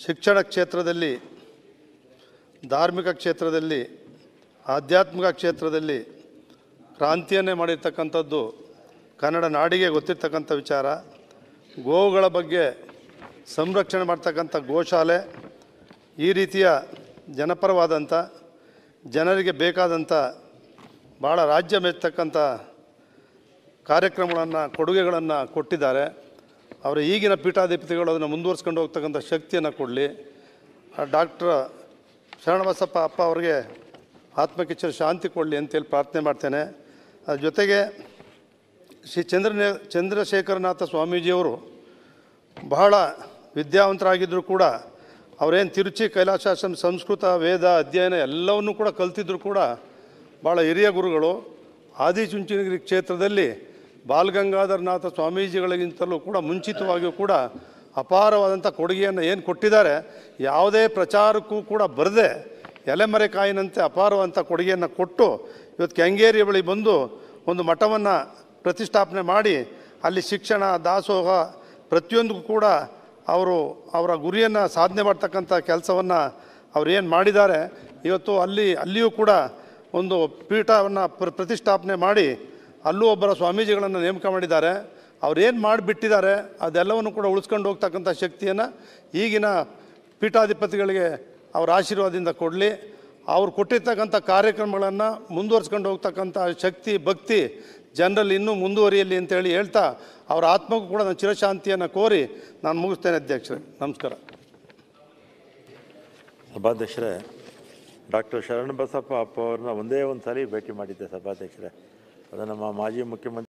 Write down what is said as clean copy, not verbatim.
ಶಿಕ್ಷಣ ಕ್ಷೇತ್ರದಲ್ಲಿ, ಧಾರ್ಮಿಕ ಕ್ಷೇತ್ರದಲ್ಲಿ, ಆಧ್ಯಾತ್ಮಿಕ ಕ್ಷೇತ್ರದಲ್ಲಿ ಕ್ರಾಂತಿಯನ್ನೇ ಮಾಡಿರ್ತಕ್ಕಂಥದ್ದು ಕನ್ನಡ ನಾಡಿಗೆ ಗೊತ್ತಿರ್ತಕ್ಕಂಥ ವಿಚಾರ. ಗೋವುಗಳ ಬಗ್ಗೆ ಸಂರಕ್ಷಣೆ ಮಾಡ್ತಕ್ಕಂಥ ಗೋಶಾಲೆ, ಈ ರೀತಿಯ ಜನಪರವಾದಂಥ, ಜನರಿಗೆ ಬೇಕಾದಂಥ ಭಾಳ ರಾಜ್ಯ ಮೆಚ್ಚತಕ್ಕಂಥ ಕಾರ್ಯಕ್ರಮಗಳನ್ನು, ಕೊಡುಗೆಗಳನ್ನು ಕೊಟ್ಟಿದ್ದಾರೆ. ಅವರ ಈಗಿನ ಪೀಠಾಧಿಪತಿಗಳು ಅದನ್ನು ಮುಂದುವರಿಸ್ಕೊಂಡು ಹೋಗ್ತಕ್ಕಂಥ ಶಕ್ತಿಯನ್ನು ಕೊಡಲಿ. ಡಾಕ್ಟರ್ ಶರಣಬಸಪ್ಪ ಅಪ್ಪ ಅವರಿಗೆ ಆತ್ಮಕ್ಕೆ ಶಾಂತಿ ಕೊಡಲಿ ಅಂತೇಳಿ ಪ್ರಾರ್ಥನೆ ಮಾಡ್ತೇನೆ. ಅದ್ರ ಜೊತೆಗೆ ಶ್ರೀ ಚಂದ್ರಶೇಖರನಾಥ ಸ್ವಾಮೀಜಿಯವರು ಬಹಳ ವಿದ್ಯಾವಂತರಾಗಿದ್ದರೂ ಕೂಡ ಅವರೇನು ತಿರುಚಿ ಕೈಲಾಸಾಶ್ರಮ ಸಂಸ್ಕೃತ ವೇದ ಅಧ್ಯಯನ ಎಲ್ಲವನ್ನೂ ಕೂಡ ಕಲ್ತಿದ್ರು ಕೂಡ ಭಾಳ ಹಿರಿಯ ಗುರುಗಳು. ಆದಿಚುಂಚನಗಿರಿ ಕ್ಷೇತ್ರದಲ್ಲಿ ಬಾಲಗಂಗಾಧರನಾಥ ಸ್ವಾಮೀಜಿಗಳಿಗಿಂತಲೂ ಕೂಡ ಮುಂಚಿತವಾಗಿಯೂ ಕೂಡ ಅಪಾರವಾದಂಥ ಕೊಡುಗೆಯನ್ನು ಏನು ಕೊಟ್ಟಿದ್ದಾರೆ, ಯಾವುದೇ ಪ್ರಚಾರಕ್ಕೂ ಕೂಡ ಬರದೆ ಎಲೆಮರೆಕಾಯಿನಂತೆ ಅಪಾರವಾದಂಥ ಕೊಡುಗೆಯನ್ನು ಕೊಟ್ಟು ಇವತ್ತು ಕೆಂಗೇರಿಯ ಬಳಿ ಬಂದು ಒಂದು ಮಠವನ್ನು ಪ್ರತಿಷ್ಠಾಪನೆ ಮಾಡಿ ಅಲ್ಲಿ ಶಿಕ್ಷಣ, ದಾಸೋಹ ಪ್ರತಿಯೊಂದಕ್ಕೂ ಕೂಡ ಅವರ ಗುರಿಯನ್ನು ಸಾಧನೆ ಮಾಡ್ತಕ್ಕಂಥ ಕೆಲಸವನ್ನು ಏನು ಮಾಡಿದ್ದಾರೆ. ಇವತ್ತು ಅಲ್ಲಿಯೂ ಕೂಡ ಒಂದು ಪೀಠವನ್ನು ಪ್ರತಿಷ್ಠಾಪನೆ ಮಾಡಿ ಅಲ್ಲೂ ಒಬ್ಬರ ಸ್ವಾಮೀಜಿಗಳನ್ನು ನೇಮಕ ಮಾಡಿದ್ದಾರೆ. ಅವರೇನು ಮಾಡಿಬಿಟ್ಟಿದ್ದಾರೆ ಅದೆಲ್ಲವನ್ನು ಕೂಡ ಉಳಿಸ್ಕೊಂಡು ಹೋಗ್ತಕ್ಕಂಥ ಶಕ್ತಿಯನ್ನು ಈಗಿನ ಪೀಠಾಧಿಪತಿಗಳಿಗೆ ಅವರ ಆಶೀರ್ವಾದದಿಂದ ಕೊಡಲಿ. ಅವ್ರು ಕೊಟ್ಟಿರ್ತಕ್ಕಂಥ ಕಾರ್ಯಕ್ರಮಗಳನ್ನು ಮುಂದುವರ್ಸ್ಕೊಂಡು ಹೋಗ್ತಕ್ಕಂಥ ಶಕ್ತಿ, ಭಕ್ತಿ ಜನರಲ್ಲಿ ಇನ್ನೂ ಮುಂದುವರಿಯಲಿ ಅಂತೇಳಿ ಹೇಳ್ತಾ ಅವರ ಆತ್ಮಕ್ಕೂ ಕೂಡ ನಾನು ಚಿರಶಾಂತಿಯನ್ನು ಕೋರಿ ನಾನು ಮುಗಿಸ್ತೇನೆ. ಅಧ್ಯಕ್ಷರೇ, ನಮಸ್ಕಾರ. ಸಭಾಧ್ಯಕ್ಷರೇ, ಡಾಕ್ಟರ್ ಶರಣಬಸಪ್ಪ ಅಪ್ಪ ಅವ್ರನ್ನ ಒಂದೇ ಒಂದು ಸಾರಿ ಭೇಟಿ ಮಾಡಿದ್ದೆ ಸಭಾಧ್ಯಕ್ಷರೇ. ಅದು ನಮ್ಮ ಮಾಜಿ ಮುಖ್ಯಮಂತ್ರಿ